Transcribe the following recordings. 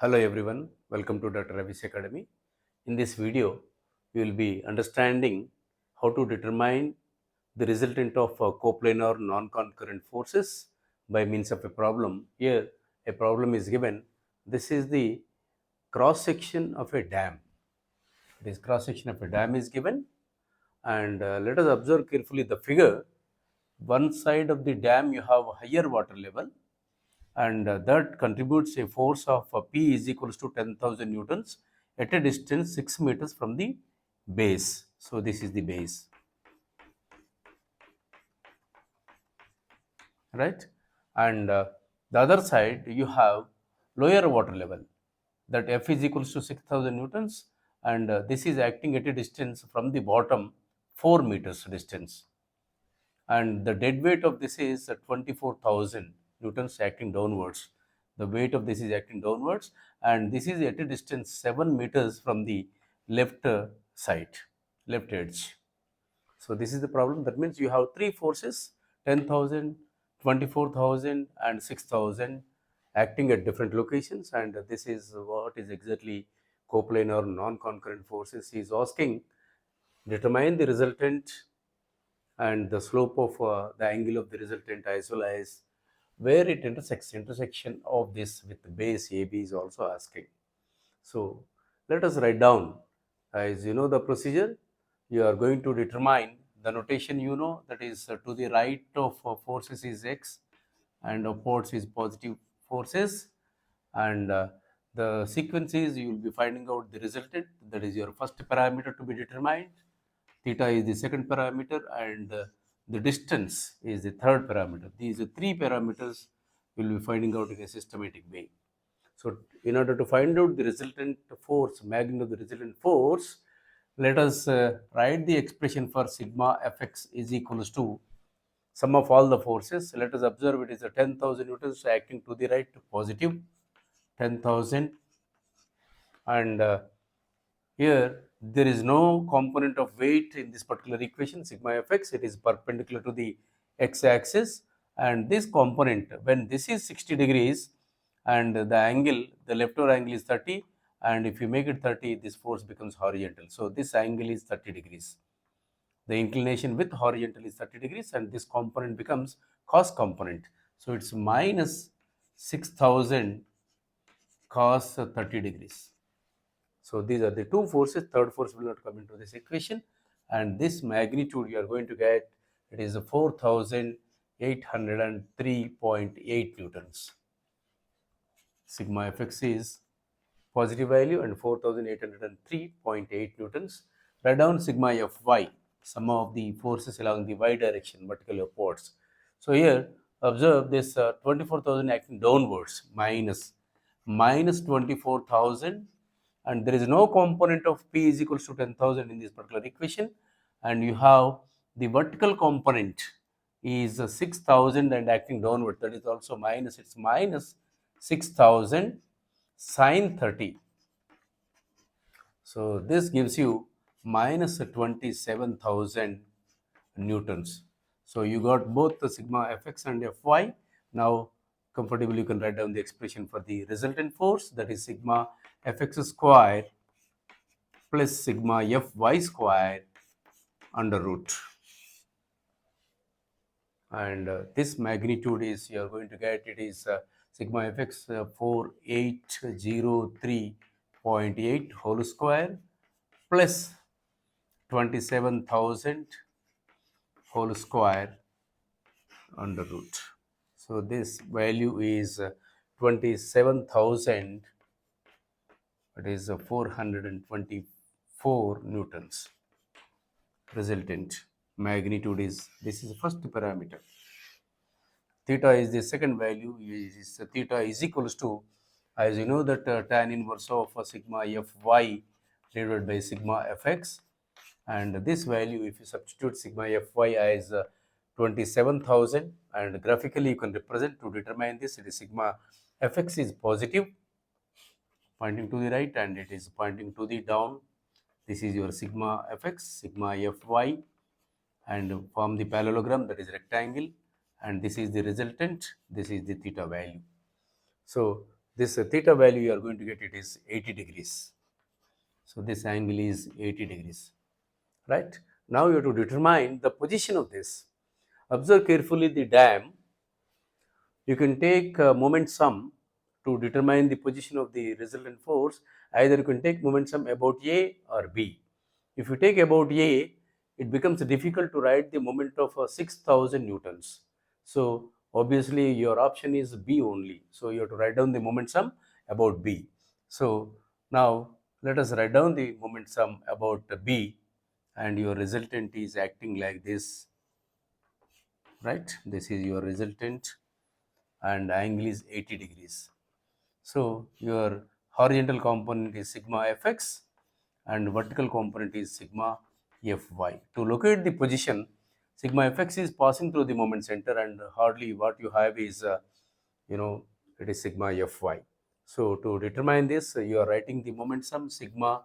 Hello everyone, welcome to Dr. Ravi's Academy. In this video, we will be understanding how to determine the resultant of coplanar non-concurrent forces by means of a problem. Here, a problem is given. This is the cross section of a dam. This cross section of a dam is given, and let us observe carefully the figure. One side of the dam you have higher water level, and that contributes a force of P is equals to 10,000 newtons at a distance 6 meters from the base. So, this is the base, right? And the other side you have lower water level, that F is equals to 6,000 newtons, and this is acting at a distance from the bottom 4 meters distance, and the dead weight of this is 24,000 newtons acting downwards. The weight of this is acting downwards, and this is at a distance 7 meters from the left side, left edge. So this is the problem. That means you have three forces: 10,000, 24,000, and 6,000 acting at different locations, and this is what is exactly coplanar non-concurrent forces. He is asking, determine the resultant and the slope of the angle of the resultant, as well as where it intersects. Intersection of this with the base AB is also asking. So let us write down. As you know the procedure, you are going to determine the notation, that is to the right of forces is x and upwards is positive forces, and the sequence is you will be finding out the resultant, that is your first parameter to be determined, theta is the second parameter, and the distance is the third parameter. These three parameters we will be finding out in a systematic way. So, in order to find out the resultant force, magnitude of the resultant force, let us write the expression for sigma Fx is equals to sum of all the forces. Let us observe it is a 10,000 newtons acting to the right, positive 10,000, and here there is no component of weight in this particular equation sigma Fx. It is perpendicular to the x-axis, and this component, when this is 60 degrees and the angle, the left over angle is 30, and if you make it 30, this force becomes horizontal. So this angle is 30 degrees. The inclination with horizontal is 30 degrees, and this component becomes cos component. So it's minus 6,000 cos 30 degrees. So these are the two forces. Third force will not come into this equation, and this magnitude you are going to get, it is 4,803.8 newtons. Sigma Fx is positive value and 4,803.8 newtons. Write down sigma Fy, sum of the forces along the y direction, vertically upwards. So here observe this 24,000 acting downwards, minus 24,000, and there is no component of P is equals to 10,000 in this particular equation, and you have the vertical component is 6,000 and acting downward, that is also minus, it's minus 6,000 sine 30. So this gives you minus 27,000 newtons. So you got both the sigma Fx and Fy. Now comfortably you can write down the expression for the resultant force, that is sigma Fx square plus sigma Fy square under root. And this magnitude is, you are going to get, it is sigma Fx 4803.8 whole square plus 27,000 whole square under root. So this value is 27,000, it is 424 newtons. Resultant magnitude is, this is the first parameter. Theta is the second value. Is theta is equals to, as you know, that tan inverse of sigma Fy divided by sigma Fx, and this value, if you substitute sigma Fy as 27,000, and graphically you can represent to determine this, it is sigma Fx is positive pointing to the right, and it is pointing to the down. This is your sigma Fx, sigma Fy, and form the parallelogram, that is rectangle, and this is the resultant, this is the theta value. So this theta value you are going to get it is 80 degrees. So this angle is 80 degrees, right? Now you have to determine the position of this. Observe carefully the diagram. You can take moment sum to determine the position of the resultant force. Either you can take moment sum about A or B. If you take about A, it becomes difficult to write the moment of 6,000 newtons. So obviously your option is B only. So you have to write down the moment sum about B. So now let us write down the moment sum about B, and your resultant is acting like this, right? This is your resultant and angle is 80 degrees. So your horizontal component is sigma fx and vertical component is sigma fy. To locate the position, sigma fx is passing through the moment center, and hardly what you have is it is sigma fy. So to determine this, you are writing the moment sum sigma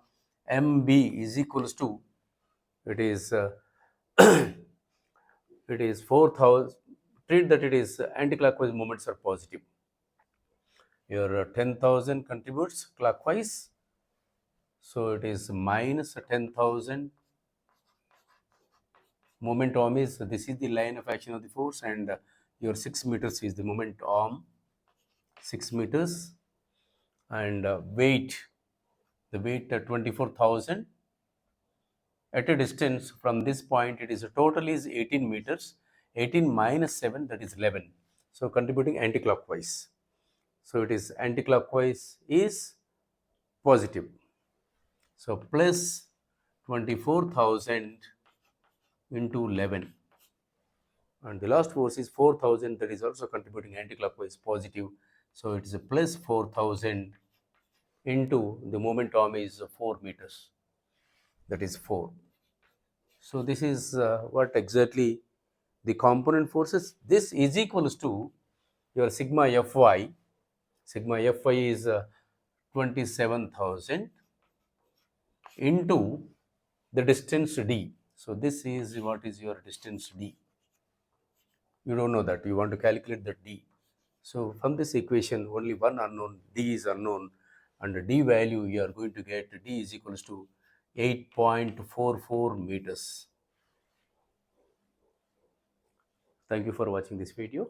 mb is equals to, it is it is 4,000. Treat that it is anti-clockwise moments are positive. Your 10,000 contributes clockwise, so it is minus 10,000. Moment arm is, this is the line of action of the force, and your 6 meters is the moment arm, 6 meters, and weight, the weight 24,000. At a distance from this point, it is total is 18 meters. 18 minus 7, that is 11. So contributing anti-clockwise. So it is anti-clockwise is positive. So plus 24,000 into 11. And the last force is 4,000, that is also contributing anti-clockwise positive. So it is a plus 4,000 into the moment arm is 4 meters. That is 4. So this is what exactly the component forces. This is equals to your sigma fy. Sigma fy is 27,000 into the distance d. So this is what is your distance d. You don't know that, you want to calculate the d. So from this equation, only one unknown, d is unknown, and the d value you are going to get, d is equals to 8.44 meters. Thank you for watching this video.